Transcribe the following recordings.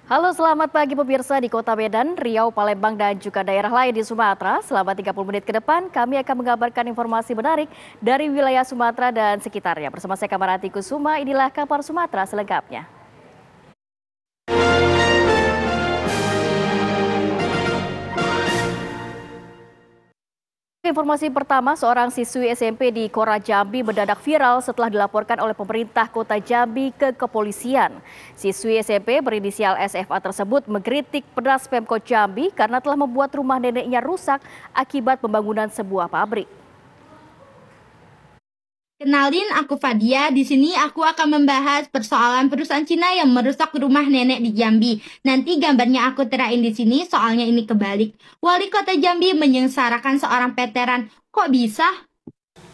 Halo, selamat pagi pemirsa di Kota Medan, Riau, Palembang, dan juga daerah lain di Sumatera. Selama 30 menit ke depan, kami akan mengabarkan informasi menarik dari wilayah Sumatera dan sekitarnya. Bersama saya Kamarati Kusuma, inilah kabar Sumatera selengkapnya. Informasi pertama, seorang siswi SMP di Kora Jambi mendadak viral setelah dilaporkan oleh pemerintah Kota Jambi ke kepolisian. Siswi SMP berinisial SFA tersebut mengkritik peras Pemkot Jambi karena telah membuat rumah neneknya rusak akibat pembangunan sebuah pabrik. Kenalin, aku Fadia. Di sini aku akan membahas persoalan perusahaan Cina yang merusak rumah nenek di Jambi. Nanti gambarnya aku terain di sini, soalnya ini kebalik. Wali Kota Jambi menyengsarakan seorang veteran. Kok bisa?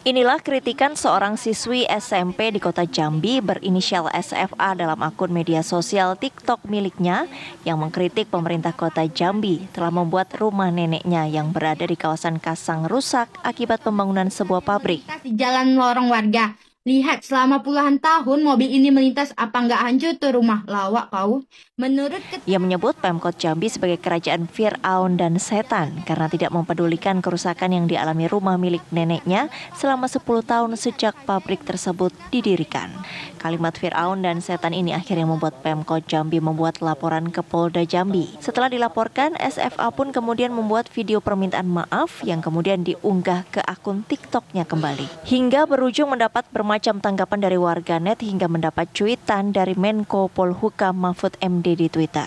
Inilah kritikan seorang siswi SMP di Kota Jambi berinisial SFA dalam akun media sosial TikTok miliknya yang mengkritik pemerintah Kota Jambi telah membuat rumah neneknya yang berada di kawasan Kasang rusak akibat pembangunan sebuah pabrik. Di jalan lorong warga. Lihat, selama puluhan tahun mobil ini melintas, apa nggak hancur tuh rumah? Lawak kau. Ia menyebut Pemkot Jambi sebagai kerajaan Fir'aun dan setan karena tidak mempedulikan kerusakan yang dialami rumah milik neneknya selama 10 tahun sejak pabrik tersebut didirikan. Kalimat Fir'aun dan setan ini akhirnya membuat Pemkot Jambi membuat laporan ke Polda Jambi. Setelah dilaporkan, SFA pun kemudian membuat video permintaan maaf yang kemudian diunggah ke akun TikToknya kembali. Hingga berujung mendapat bermacam tanggapan dari warganet hingga mendapat cuitan dari Menko Polhukam Mahfud MD di Twitter.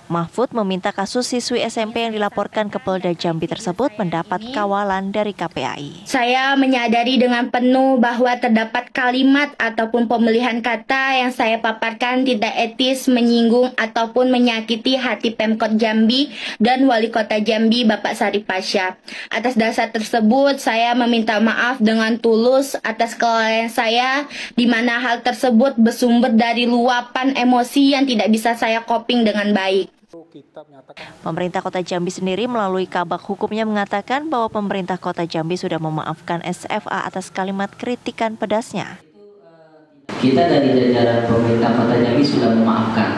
Mahfud meminta kasus siswi SMP yang dilaporkan ke Polda Jambi tersebut mendapat kawalan dari KPAI. Saya menyadari dengan penuh bahwa terdapat kalimat ataupun pemilihan kata yang saya paparkan tidak etis, menyinggung ataupun menyakiti hati Pemkot Jambi dan Wali Kota Jambi Bapak Syarif Pasha. Atas dasar tersebut, saya meminta maaf dengan tulus atas kelalaian saya, di mana hal tersebut bersumber dari luapan emosi yang tidak bisa saya coping dengan baik. Pemerintah Kota Jambi sendiri melalui kabak hukumnya mengatakan bahwa pemerintah Kota Jambi sudah memaafkan SFA atas kalimat kritikan pedasnya. Kita dari jajaran pemerintah Kota Jambi sudah memaafkan.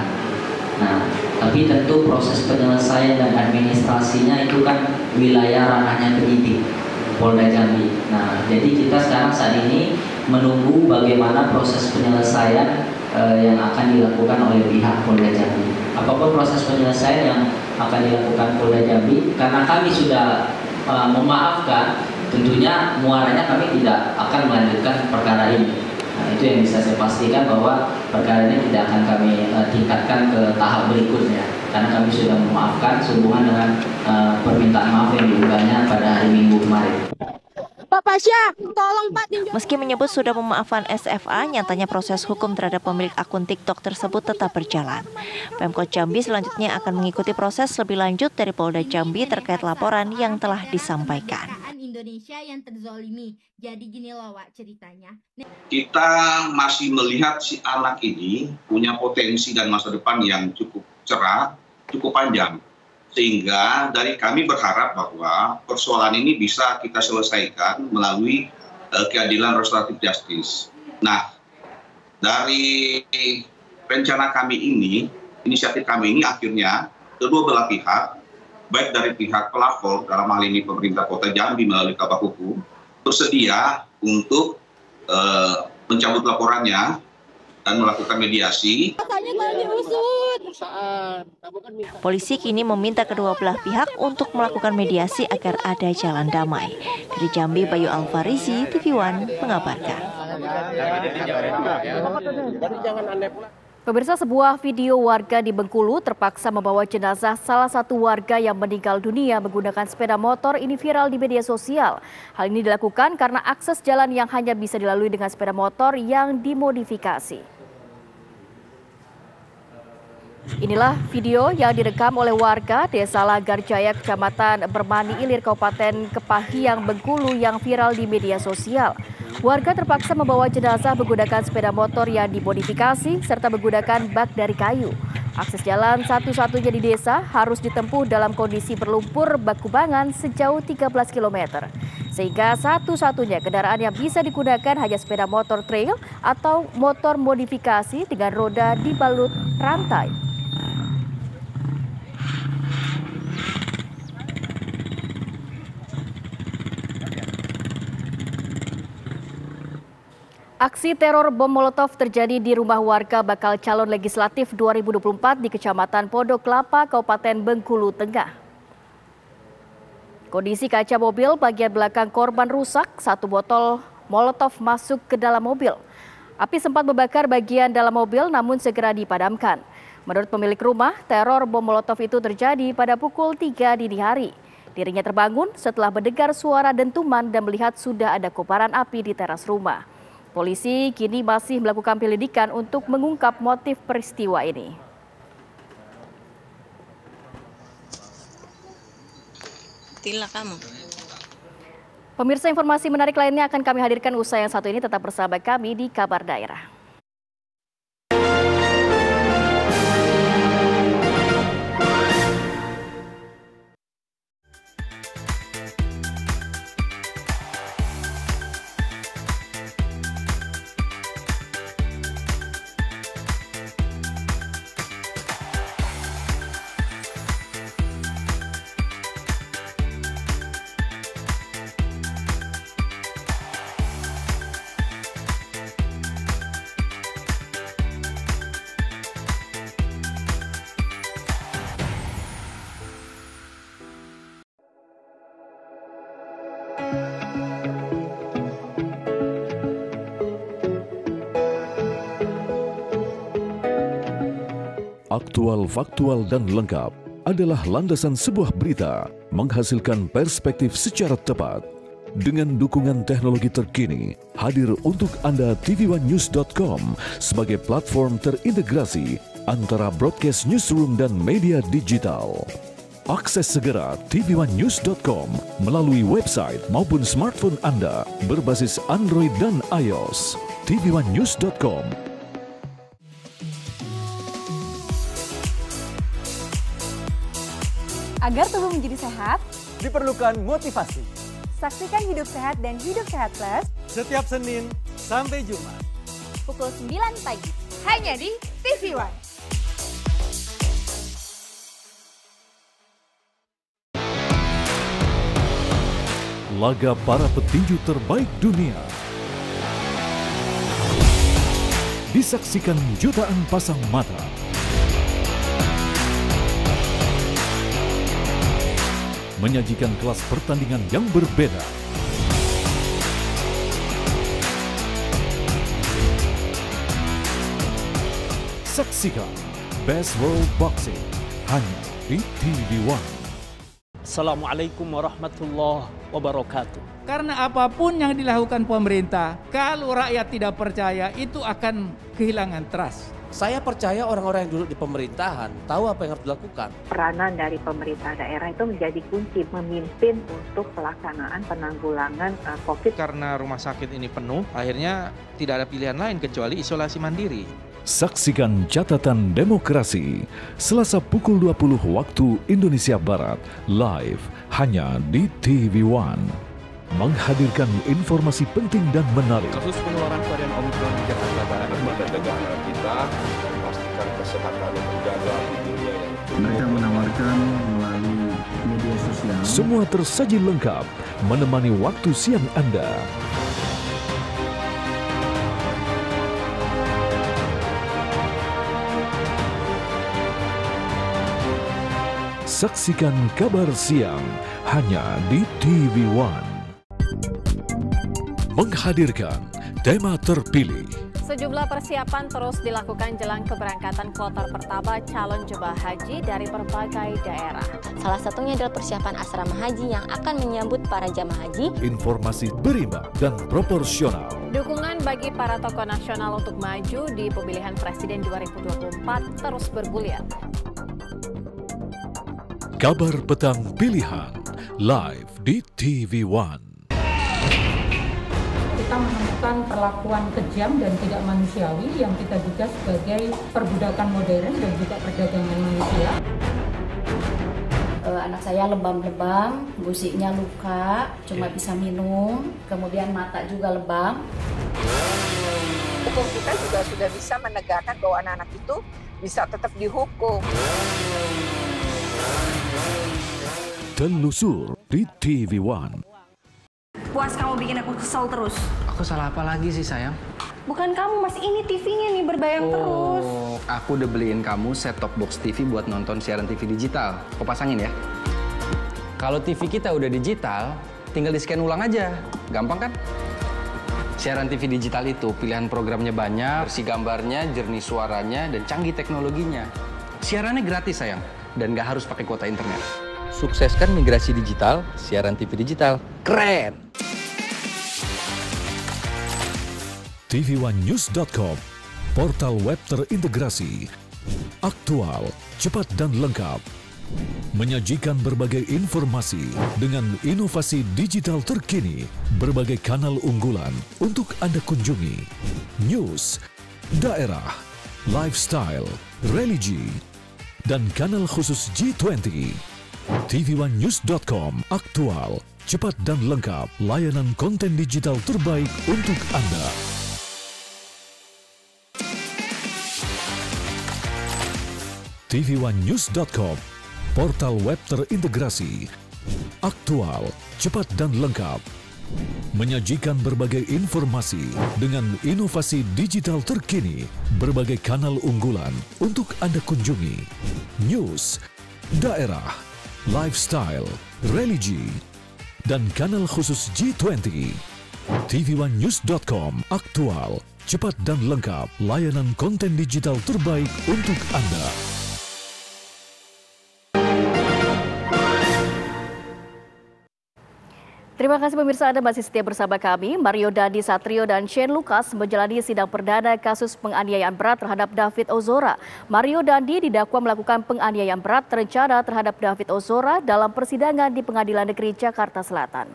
Nah, tapi tentu proses penyelesaian dan administrasinya itu kan wilayah ranahnya penyidik Polda Jambi. Nah, jadi kita sekarang saat ini menunggu bagaimana proses penyelesaian yang akan dilakukan oleh pihak Polda Jambi. Apapun proses penyelesaian yang akan dilakukan Polda Jambi, karena kami sudah memaafkan, tentunya muaranya kami tidak akan melanjutkan perkara ini. Nah, itu yang bisa saya pastikan bahwa perkara ini tidak akan kami tingkatkan ke tahap berikutnya, karena kami sudah memaafkan sehubungan dengan permintaan maaf yang diunggahnya pada hari Minggu kemarin. Pak Pasha, tolong Pak tinjau. Meski menyebut sudah memaafkan SFA, nyatanya proses hukum terhadap pemilik akun TikTok tersebut tetap berjalan. Pemkot Jambi selanjutnya akan mengikuti proses lebih lanjut dari Polda Jambi terkait laporan yang telah disampaikan. Indonesia yang terzolimi. Jadi gini loh, Wak, ceritanya. Kita masih melihat si anak ini punya potensi dan masa depan yang cukup cerah, cukup panjang. Sehingga dari kami berharap bahwa persoalan ini bisa kita selesaikan melalui keadilan restoratif justice. Nah, dari rencana kami ini, inisiatif kami ini akhirnya kedua belah pihak, baik dari pihak pelapor, dalam hal ini pemerintah Kota Jambi melalui kabak hukum, bersedia untuk mencabut laporannya dan melakukan mediasi. Polisi kini meminta kedua belah pihak untuk melakukan mediasi agar ada jalan damai. Dari Jambi, Bayu Alfarizi, TV One mengabarkan. Pemirsa, sebuah video warga di Bengkulu terpaksa membawa jenazah salah satu warga yang meninggal dunia menggunakan sepeda motor ini viral di media sosial. Hal ini dilakukan karena akses jalan yang hanya bisa dilalui dengan sepeda motor yang dimodifikasi. Inilah video yang direkam oleh warga Desa Lagarjaya, Kecamatan Bermani Ilir, Kabupaten Kepahiang, Bengkulu yang viral di media sosial. Warga terpaksa membawa jenazah menggunakan sepeda motor yang dimodifikasi serta menggunakan bak dari kayu. Akses jalan satu-satunya di desa harus ditempuh dalam kondisi berlumpur bakubangan sejauh 13 km. Sehingga satu-satunya kendaraan yang bisa digunakan hanya sepeda motor trail atau motor modifikasi dengan roda dibalut rantai. Aksi teror bom Molotov terjadi di rumah warga bakal calon legislatif 2024 di Kecamatan Pondok Kelapa, Kabupaten Bengkulu Tengah. Kondisi kaca mobil bagian belakang korban rusak, satu botol Molotov masuk ke dalam mobil. Api sempat membakar bagian dalam mobil namun segera dipadamkan. Menurut pemilik rumah, teror bom Molotov itu terjadi pada pukul 3 dini hari. Dirinya terbangun setelah mendengar suara dentuman dan melihat sudah ada kobaran api di teras rumah. Polisi kini masih melakukan penyelidikan untuk mengungkap motif peristiwa ini. Tila kamu. Pemirsa, informasi menarik lainnya akan kami hadirkan usai yang satu ini. Tetap bersama kami di Kabar Daerah. Aktual, faktual, dan lengkap adalah landasan sebuah berita menghasilkan perspektif secara tepat. Dengan dukungan teknologi terkini, hadir untuk Anda tvOneNews.com sebagai platform terintegrasi antara broadcast newsroom dan media digital. Akses segera tvOneNews.com melalui website maupun smartphone Anda berbasis Android dan iOS. tvOneNews.com. Agar tubuh menjadi sehat, diperlukan motivasi. Saksikan Hidup Sehat dan Hidup Sehat Plus Setiap Senin sampai Jumat pukul 9 pagi hanya di TV One. Laga para petinju terbaik dunia disaksikan jutaan pasang mata. Menyajikan kelas pertandingan yang berbeda. Saksikan Best World Boxing hanya di TV One. Assalamualaikum warahmatullahi wabarakatuh. Karena apapun yang dilakukan pemerintah, kalau rakyat tidak percaya, itu akan kehilangan trust. Saya percaya orang-orang yang duduk di pemerintahan tahu apa yang harus dilakukan. Peranan dari pemerintah daerah itu menjadi kunci memimpin untuk pelaksanaan penanggulangan COVID. Karena rumah sakit ini penuh, akhirnya tidak ada pilihan lain kecuali isolasi mandiri. Saksikan Catatan Demokrasi Selasa pukul 20 waktu Indonesia Barat live hanya di TV One. Menghadirkan informasi penting dan menarik. Kasus penularan varian Omicron di Jakarta Barat, lembaga negara kita dan pastikan kesehatan terjaga di dunia yang mereka menawarkan melalui media sosial. Semua tersaji lengkap menemani waktu siang Anda. Saksikan Kabar Siang hanya di TV One. Menghadirkan tema terpilih. Sejumlah persiapan terus dilakukan jelang keberangkatan kloter pertama calon jemaah haji dari berbagai daerah. Salah satunya adalah persiapan asrama haji yang akan menyambut para jemaah haji. Informasi berimbang dan proporsional. Dukungan bagi para tokoh nasional untuk maju di pemilihan presiden 2024 terus bergulir. Kabar Petang Pilihan live di TV One. Kita menemukan perlakuan kejam dan tidak manusiawi yang kita duga sebagai perbudakan modern dan juga perdagangan manusia. Anak saya lebam-lebam, gusiknya luka, cuma bisa minum, kemudian mata juga lebam. Hukum kita juga sudah bisa menegakkan bahwa anak-anak itu bisa tetap dihukum. Telusur di TV One. Puas kamu bikin aku kesel terus. Aku salah apa lagi sih sayang? Bukan kamu, Mas. Ini TV-nya nih berbayang terus. Aku udah beliin kamu set-top box TV buat nonton siaran TV digital. Kau pasangin ya. Kalau TV kita udah digital, tinggal di-scan ulang aja. Gampang kan? Siaran TV digital itu pilihan programnya banyak, versi gambarnya, jernih suaranya, dan canggih teknologinya. Siarannya gratis, sayang. Dan nggak harus pakai kuota internet. Sukseskan migrasi digital, siaran TV digital. Keren! tv1news.com, portal web terintegrasi, aktual, cepat dan lengkap, menyajikan berbagai informasi dengan inovasi digital terkini, berbagai kanal unggulan untuk Anda kunjungi, news, daerah, lifestyle, religi, dan kanal khusus G20. tv1news.com, aktual, cepat dan lengkap, layanan konten digital terbaik untuk Anda. tv1news.com, portal web terintegrasi, aktual, cepat dan lengkap, menyajikan berbagai informasi dengan inovasi digital terkini, berbagai kanal unggulan untuk Anda kunjungi, news, daerah, lifestyle, religi, dan kanal khusus G20. tv1news.com, aktual, cepat dan lengkap, layanan konten digital terbaik untuk Anda. Terima kasih pemirsa, Anda masih setia bersama kami. Mario Dandi Satrio dan Shane Lucas menjalani sidang perdana kasus penganiayaan berat terhadap David Ozora. Mario Dandi didakwa melakukan penganiayaan berat terencana terhadap David Ozora dalam persidangan di Pengadilan Negeri Jakarta Selatan.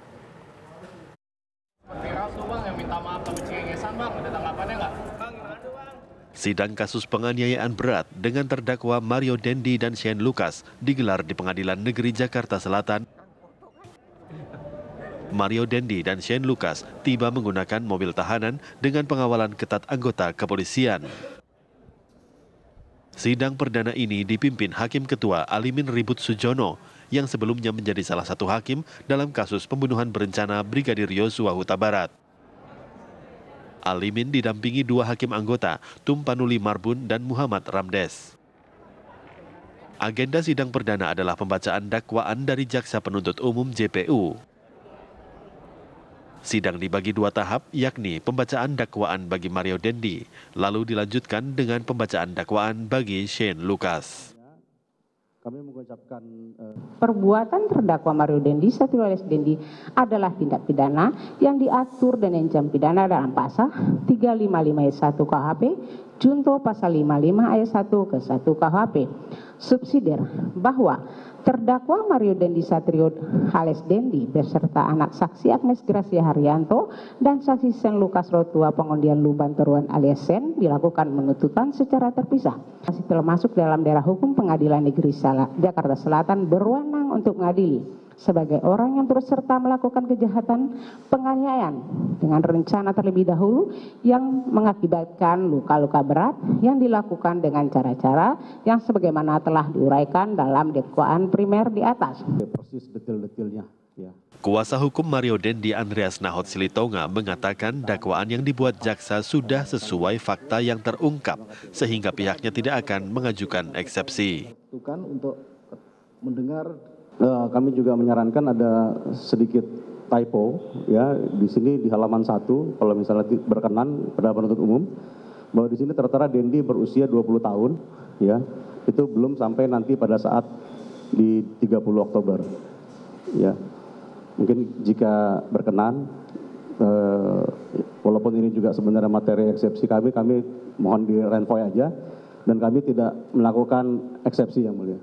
Sidang kasus penganiayaan berat dengan terdakwa Mario Dandi dan Shane Lucas digelar di Pengadilan Negeri Jakarta Selatan. Mario Dandi dan Shane Lucas tiba menggunakan mobil tahanan dengan pengawalan ketat anggota kepolisian. Sidang perdana ini dipimpin Hakim Ketua Alimin Ribut Sujono yang sebelumnya menjadi salah satu hakim dalam kasus pembunuhan berencana Brigadir Yosua Huta Barat. Alimin didampingi dua hakim anggota, Tumpanuli Marbun dan Muhammad Ramdes. Agenda sidang perdana adalah pembacaan dakwaan dari Jaksa Penuntut Umum JPU. Sidang dibagi dua tahap, yakni pembacaan dakwaan bagi Mario Dandi, lalu dilanjutkan dengan pembacaan dakwaan bagi Shane Lucas. Kami mengucapkan perbuatan terdakwa Mario Dandi Satrio alias Dendi adalah tindak pidana yang diatur dan diancam pidana dalam pasal 355 ayat 1 KUHP, junto pasal 55 ayat 1 ke 1 KUHP. Subsidiar bahwa terdakwa Mario Dandi Satrio alias Dendi beserta anak saksi Agnes Gracia Haryanto dan saksi Shane Lucas Rotua Pengundian Luban Teruan alias Sen dilakukan penuntutan secara terpisah. Masih termasuk dalam daerah hukum Pengadilan Negeri Jakarta Selatan berwenang untuk mengadili sebagai orang yang turut serta melakukan kejahatan penganiayaan dengan rencana terlebih dahulu yang mengakibatkan luka-luka berat yang dilakukan dengan cara-cara yang sebagaimana telah diuraikan dalam dakwaan primer di atas. Persis detail-detailnya. Ya. Kuasa hukum Mario Dandi Andreas Nahot Silitonga mengatakan dakwaan yang dibuat jaksa sudah sesuai fakta yang terungkap sehingga pihaknya tidak akan mengajukan eksepsi. Untuk mendengar kami juga menyarankan ada sedikit typo ya di sini di halaman 1 kalau misalnya berkenan pada penuntut umum bahwa di sini tertera Dendi berusia 20 tahun ya itu belum sampai nanti pada saat di 30 Oktober ya mungkin jika berkenan walaupun ini juga sebenarnya materi eksepsi kami mohon direnvoy aja dan kami tidak melakukan eksepsi yang mulia.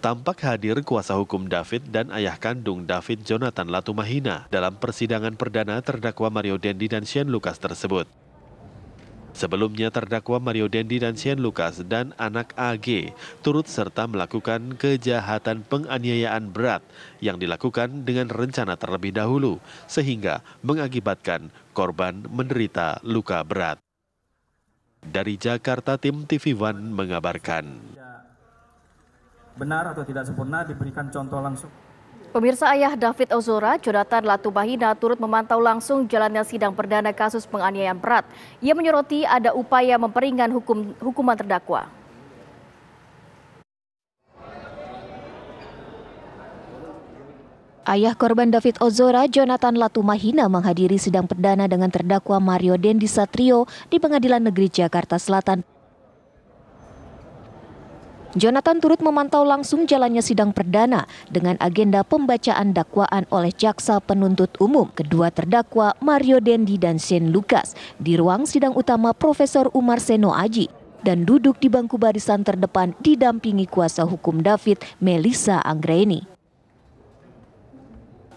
Tampak hadir kuasa hukum David dan ayah kandung David Jonathan Latumahina dalam persidangan perdana terdakwa Mario Dandi dan Shane Lucas tersebut. Sebelumnya terdakwa Mario Dandi dan Shane Lucas dan anak AG turut serta melakukan kejahatan penganiayaan berat yang dilakukan dengan rencana terlebih dahulu sehingga mengakibatkan korban menderita luka berat. Dari Jakarta, tim TV One mengabarkan. Benar atau tidak sempurna diberikan contoh langsung. Pemirsa, ayah David Ozora, Jonathan Latumahina, turut memantau langsung jalannya sidang perdana kasus penganiayaan berat. Ia menyoroti ada upaya memperingan hukuman terdakwa. Ayah korban David Ozora, Jonathan Latumahina, menghadiri sidang perdana dengan terdakwa Mario Dendi Satrio di Pengadilan Negeri Jakarta Selatan. Jonathan turut memantau langsung jalannya sidang perdana dengan agenda pembacaan dakwaan oleh jaksa penuntut umum kedua terdakwa Mario Dendi dan Shane Lucas di ruang sidang utama Profesor Umar Seno Aji dan duduk di bangku barisan terdepan didampingi kuasa hukum David, Melissa Anggraini.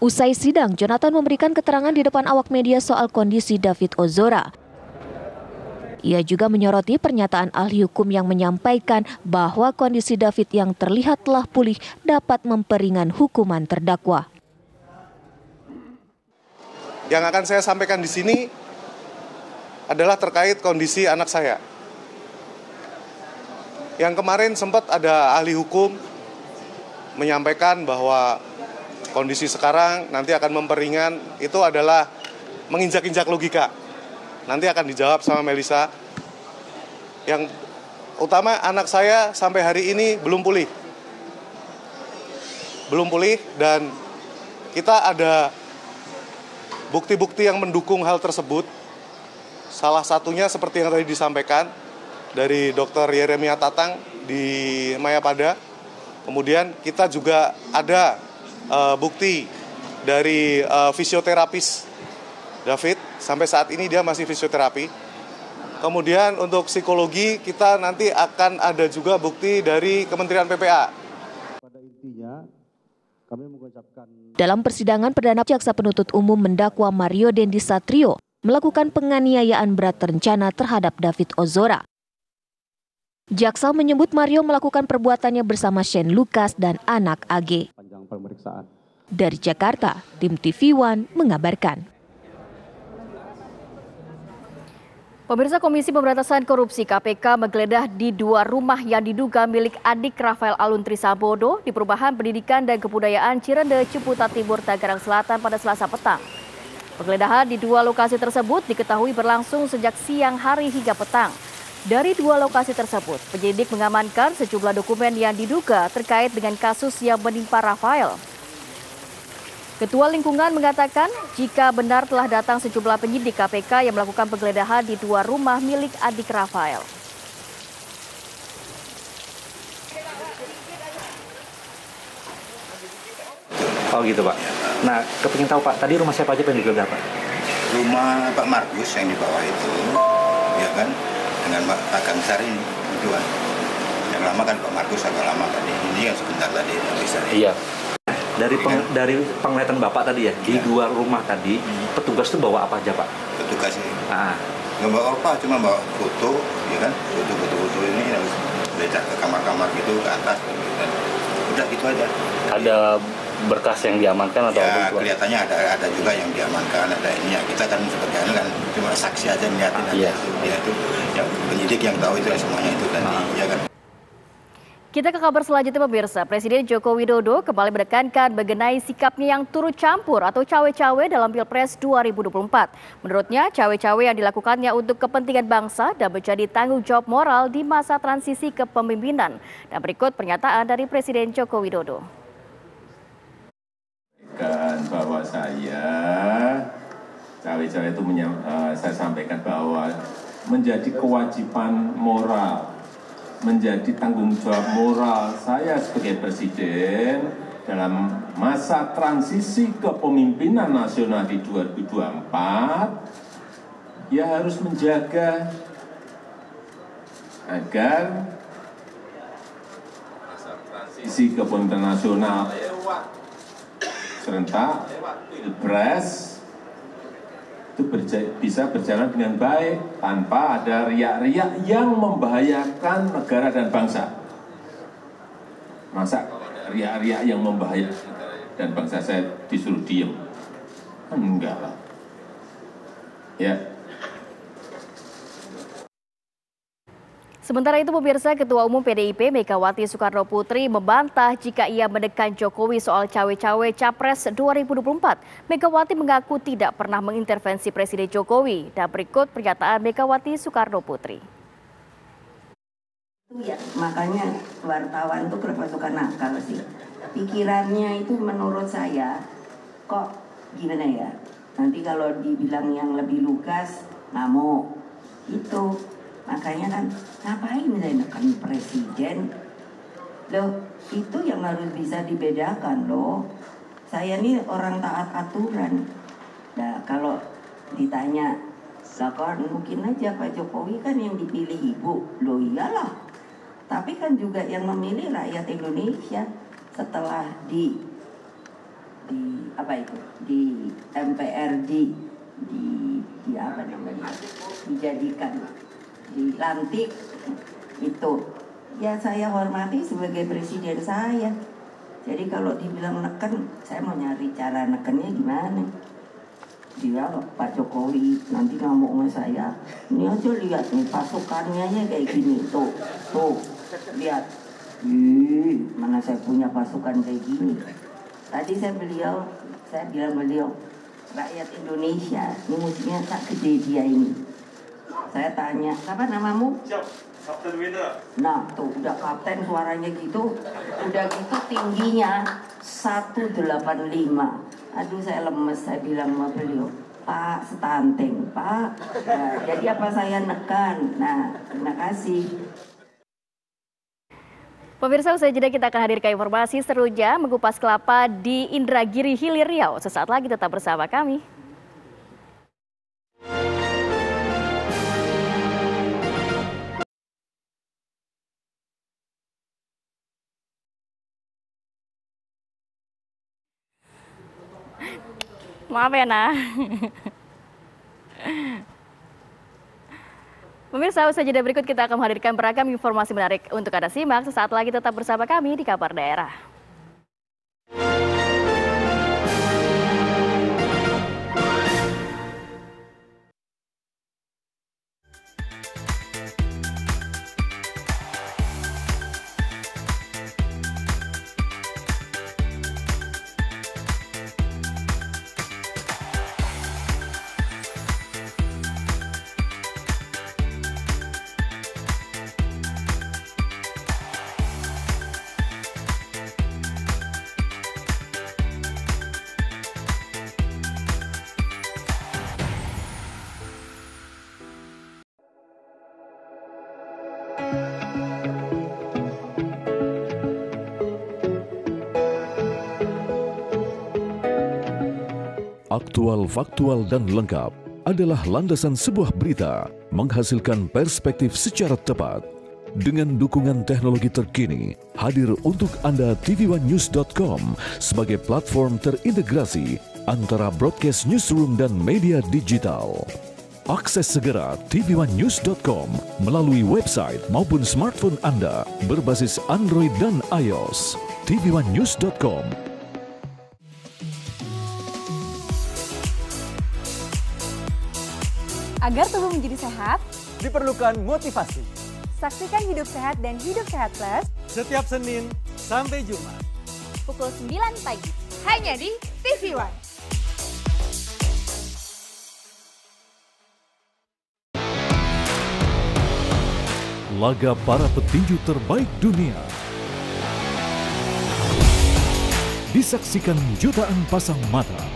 Usai sidang, Jonathan memberikan keterangan di depan awak media soal kondisi David Ozora. Ia juga menyoroti pernyataan ahli hukum yang menyampaikan bahwa kondisi David yang terlihat telah pulih dapat memperingan hukuman terdakwa. Yang akan saya sampaikan di sini adalah terkait kondisi anak saya. Yang kemarin sempat ada ahli hukum menyampaikan bahwa kondisi sekarang nanti akan memperingan, itu adalah menginjak-injak logika. Nanti akan dijawab sama Melissa. Yang utama anak saya sampai hari ini belum pulih. Belum pulih dan kita ada bukti-bukti yang mendukung hal tersebut. Salah satunya seperti yang tadi disampaikan dari Dr. Yeremia Tatang di Mayapada. Kemudian kita juga ada bukti dari fisioterapis David, sampai saat ini dia masih fisioterapi. Kemudian untuk psikologi kita nanti akan ada juga bukti dari Kementerian PPA. Pada intinya, kami mengucapkan... Dalam persidangan perdana, jaksa penuntut umum mendakwa Mario Dendi Satrio melakukan penganiayaan berat terencana terhadap David Ozora. Jaksa menyebut Mario melakukan perbuatannya bersama Shane Lucas dan anak AG. Panjang pemeriksaan. Dari Jakarta, tim TV One mengabarkan. Pemirsa, Komisi Pemberantasan Korupsi KPK menggeledah di 2 rumah yang diduga milik adik Rafael Aluntri Sambodo di Perubahan Pendidikan dan Kebudayaan Cirende, Ciputat Timur, Tangerang Selatan pada Selasa petang. Penggeledahan di 2 lokasi tersebut diketahui berlangsung sejak siang hari hingga petang. Dari 2 lokasi tersebut, penyidik mengamankan sejumlah dokumen yang diduga terkait dengan kasus yang menimpa Rafael. Ketua Lingkungan mengatakan jika benar telah datang sejumlah penyidik KPK yang melakukan penggeledahan di 2 rumah milik adik Rafael. Oh gitu Pak. Nah, kepingin tahu Pak, tadi rumah siapa aja yang digeledah Pak? Rumah Pak Markus yang di bawah itu, ya kan, dengan Pak Kansar ini, berdua. Yang lama kan Pak Markus agak lama tadi, ini yang sebentar tadi bisa. Iya. Dari penglihatan Bapak tadi ya, di 2 rumah tadi, petugas itu bawa apa aja Pak? Petugas ini? Nggak bawa apa, cuma bawa foto, ya kan, foto-foto ini harus becak ke kamar-kamar gitu, ke atas, dan udah gitu aja. Ada berkas yang diamankan atau ya, kelihatannya ada juga yang diamankan, ada ini ya, kita kan sebenarnya kan cuma saksi aja ngeliatin aja itu, dia itu yang penyidik yang tahu itu semuanya itu tadi, ya kan. Kita ke kabar selanjutnya pemirsa, Presiden Joko Widodo kembali menekankan mengenai sikapnya yang turut campur atau cawe-cawe dalam Pilpres 2024. Menurutnya, cawe-cawe yang dilakukannya untuk kepentingan bangsa dan menjadi tanggung jawab moral di masa transisi kepemimpinan. Dan berikut pernyataan dari Presiden Joko Widodo. Bahwa saya cawe-cawe itu saya sampaikan bahwa menjadi kewajiban moral, menjadi tanggung jawab moral saya sebagai presiden dalam masa transisi kepemimpinan nasional di 2024, ya harus menjaga agar masa transisi kepemimpinan nasional serentak Pilpres itu bisa berjalan dengan baik tanpa ada riak-riak yang membahayakan negara dan bangsa. Masa riak-riak yang membahayakan negara dan bangsa saya disuruh diem? Enggak lah. Ya. Sementara itu pemirsa, Ketua Umum PDIP Megawati Soekarno Putri membantah jika ia menekan Jokowi soal cawe-cawe Capres 2024. Megawati mengaku tidak pernah mengintervensi Presiden Jokowi. Dan berikut pernyataan Megawati Soekarno Putri. Ya, makanya wartawan tuh kenapa suka nakal sih? Pikirannya itu menurut saya kok gimana ya? Nanti kalau dibilang yang lebih lugas, ngamuk itu. Makanya kan ngapain saya nekan presiden? Loh, itu yang harus bisa dibedakan loh. Saya ini orang taat aturan. Nah, kalau ditanya, kan mungkin aja Pak Jokowi kan yang dipilih ibu. Loh iyalah. Tapi kan juga yang memilih rakyat Indonesia setelah di MPR di apa namanya? Dijadikan dilantik itu ya saya hormati sebagai presiden saya. Jadi kalau dibilang neken, saya mau nyari cara nekennya gimana. Dia Pak Jokowi nanti ngamuk sama saya, ini aja lihat nih pasukannya kayak gini tuh lihat. Mana saya punya pasukan kayak gini. Tadi saya bilang beliau rakyat Indonesia ini musuhnya tak gede dia ini. Saya tanya, siapa namamu? Kapten Windra. Nah, tuh udah kapten suaranya gitu. Udah gitu tingginya 185. Aduh, saya lemes. Saya bilang sama beliau, Pak, stunting, Pak. Nah, jadi apa saya nekan? Nah, terima kasih. Pemirsa, usai jeda kita akan hadirkan informasi serunya mengupas kelapa di Indragiri Hilir Riau. Sesaat lagi tetap bersama kami. Maaf ya, Nah. Pemirsa, usai jeda berikut kita akan menghadirkan beragam informasi menarik untuk Anda simak. Sesaat lagi tetap bersama kami di Kabar Daerah. Aktual, faktual, dan lengkap adalah landasan sebuah berita menghasilkan perspektif secara tepat. Dengan dukungan teknologi terkini, hadir untuk Anda tvOneNews.com sebagai platform terintegrasi antara broadcast newsroom dan media digital. Akses segera tvOneNews.com melalui website maupun smartphone Anda berbasis Android dan iOS. tvOneNews.com. Agar tubuh menjadi sehat, diperlukan motivasi. Saksikan Hidup Sehat dan Hidup Sehat Plus setiap Senin sampai Jumat pukul 9 pagi hanya di TV One. Laga para petinju terbaik dunia disaksikan jutaan pasang mata.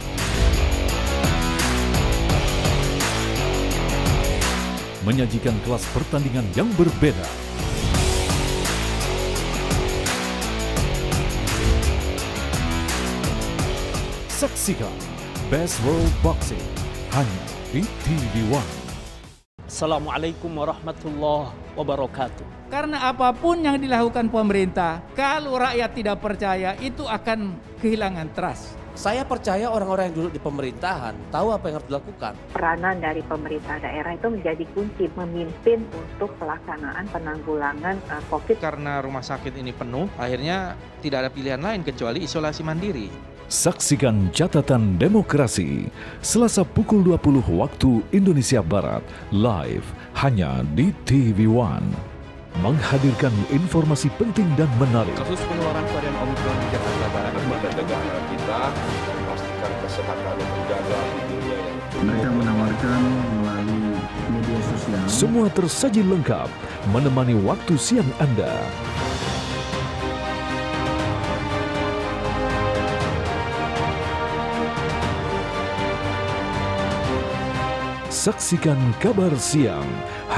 Menyajikan kelas pertandingan yang berbeda. Saksikan Best World Boxing hanya di TV One. Assalamualaikum warahmatullahi wabarakatuh. Karena apapun yang dilakukan pemerintah, kalau rakyat tidak percaya, itu akan kehilangan trust. Saya percaya orang-orang yang duduk di pemerintahan tahu apa yang harus dilakukan. Peranan dari pemerintah daerah itu menjadi kunci memimpin untuk pelaksanaan penanggulangan COVID. Karena rumah sakit ini penuh, akhirnya tidak ada pilihan lain kecuali isolasi mandiri. Saksikan Catatan Demokrasi Selasa pukul 20 waktu Indonesia Barat live hanya di TV One. menghadirkan informasi penting dan menarik. Kasus penularan varian Omikron di Jakarta Barat menjaga anak kita dan memastikan kesehatan menjaga hidupnya yang Mereka menawarkan melalui media sosial. Semua tersaji lengkap menemani waktu siang Anda. Saksikan Kabar Siang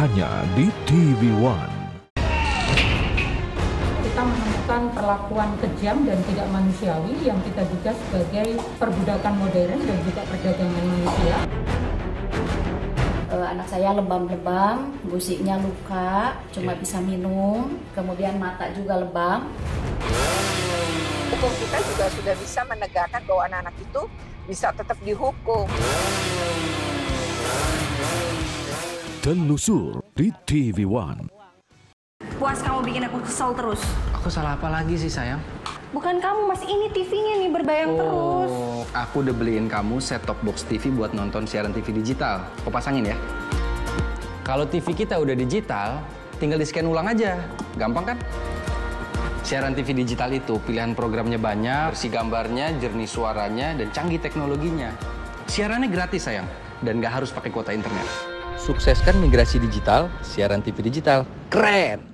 hanya di TV One. Kita menemukan perlakuan kejam dan tidak manusiawi yang kita duga sebagai perbudakan modern dan juga perdagangan manusia. Anak saya lebam-lebam, gusiknya luka, cuma bisa minum, kemudian mata juga lebam. Hukum kita juga sudah bisa menegakkan bahwa anak-anak itu bisa tetap dihukum. Telusur di TV One. Puas kamu bikin aku kesel terus. Aku salah apa lagi sih sayang? Bukan kamu mas, ini TV-nya nih berbayang terus. Oh, aku udah beliin kamu set-top box TV buat nonton siaran TV digital. Aku pasangin ya. Kalau TV kita udah digital, tinggal di-scan ulang aja. Gampang kan? Siaran TV digital itu pilihan programnya banyak, bersih gambarnya, jernih suaranya, dan canggih teknologinya. Siarannya gratis sayang, dan nggak harus pakai kuota internet. Sukseskan migrasi digital, siaran TV digital. Keren!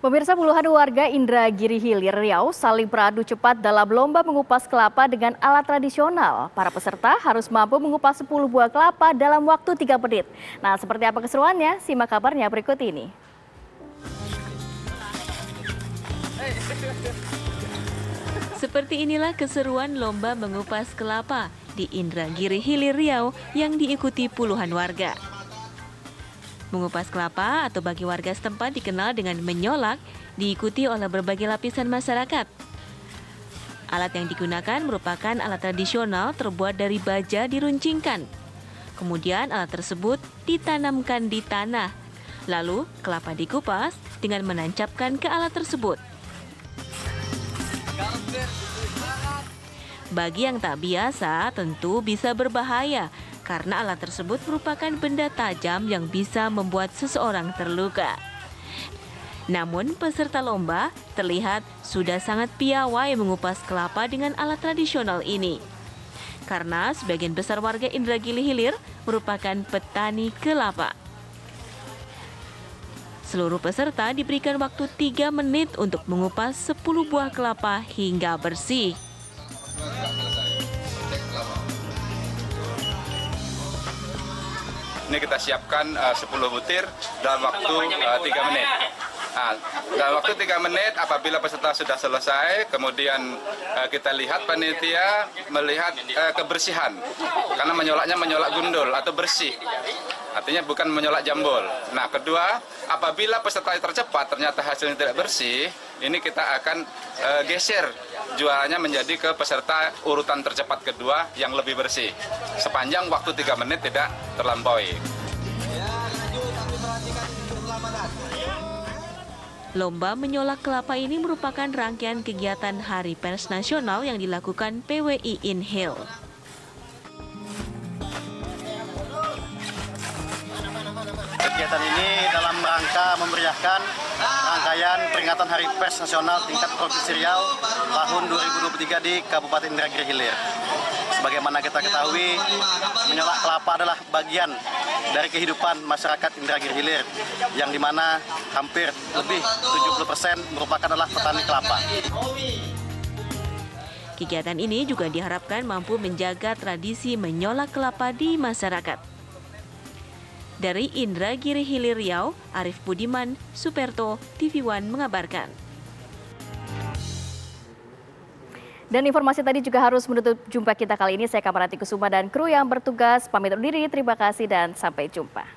Pemirsa, puluhan warga Indragiri Hilir Riau saling beradu cepat dalam lomba mengupas kelapa dengan alat tradisional. Para peserta harus mampu mengupas 10 buah kelapa dalam waktu 3 menit. Nah, seperti apa keseruannya? Simak kabarnya berikut ini. Seperti inilah keseruan lomba mengupas kelapa di Indragiri Hilir Riau yang diikuti puluhan warga. Mengupas kelapa atau bagi warga setempat dikenal dengan menyolak, diikuti oleh berbagai lapisan masyarakat. Alat yang digunakan merupakan alat tradisional terbuat dari baja diruncingkan. Kemudian alat tersebut ditanamkan di tanah. Lalu kelapa dikupas dengan menancapkan ke alat tersebut. Bagi yang tak biasa tentu bisa berbahaya karena alat tersebut merupakan benda tajam yang bisa membuat seseorang terluka. Namun peserta lomba terlihat sudah sangat piawai mengupas kelapa dengan alat tradisional ini. Karena sebagian besar warga Indragiri Hilir merupakan petani kelapa. Seluruh peserta diberikan waktu 3 menit untuk mengupas 10 buah kelapa hingga bersih. Ini kita siapkan 10 butir dalam waktu 3 menit. Nah, dalam waktu 3 menit apabila peserta sudah selesai, kemudian kita lihat panitia melihat kebersihan. Karena menyolaknya menyolak gundul atau bersih. Artinya bukan menyolak jambol. Nah, kedua, apabila peserta tercepat ternyata hasilnya tidak bersih, ini kita akan geser juaranya menjadi ke peserta urutan tercepat kedua yang lebih bersih. Sepanjang waktu 3 menit tidak terlampaui. Lomba menyolak kelapa ini merupakan rangkaian kegiatan Hari Pers Nasional yang dilakukan PWI Inhil. Kegiatan ini dalam rangka memeriahkan rangkaian peringatan Hari Pers Nasional tingkat Provinsi Riau tahun 2023 di Kabupaten Indragiri Hilir. Sebagaimana kita ketahui, menyolak kelapa adalah bagian dari kehidupan masyarakat Indragiri Hilir, yang dimana hampir lebih 70% merupakan adalah petani kelapa. Kegiatan ini juga diharapkan mampu menjaga tradisi menyolak kelapa di masyarakat. Dari Indragiri Hilir Riau, Arif Budiman, Superto, TV One mengabarkan. Dan informasi tadi juga harus menutup jumpa kita kali ini. Saya Kamarati Kusuma dan kru yang bertugas pamit undur diri. Terima kasih dan sampai jumpa.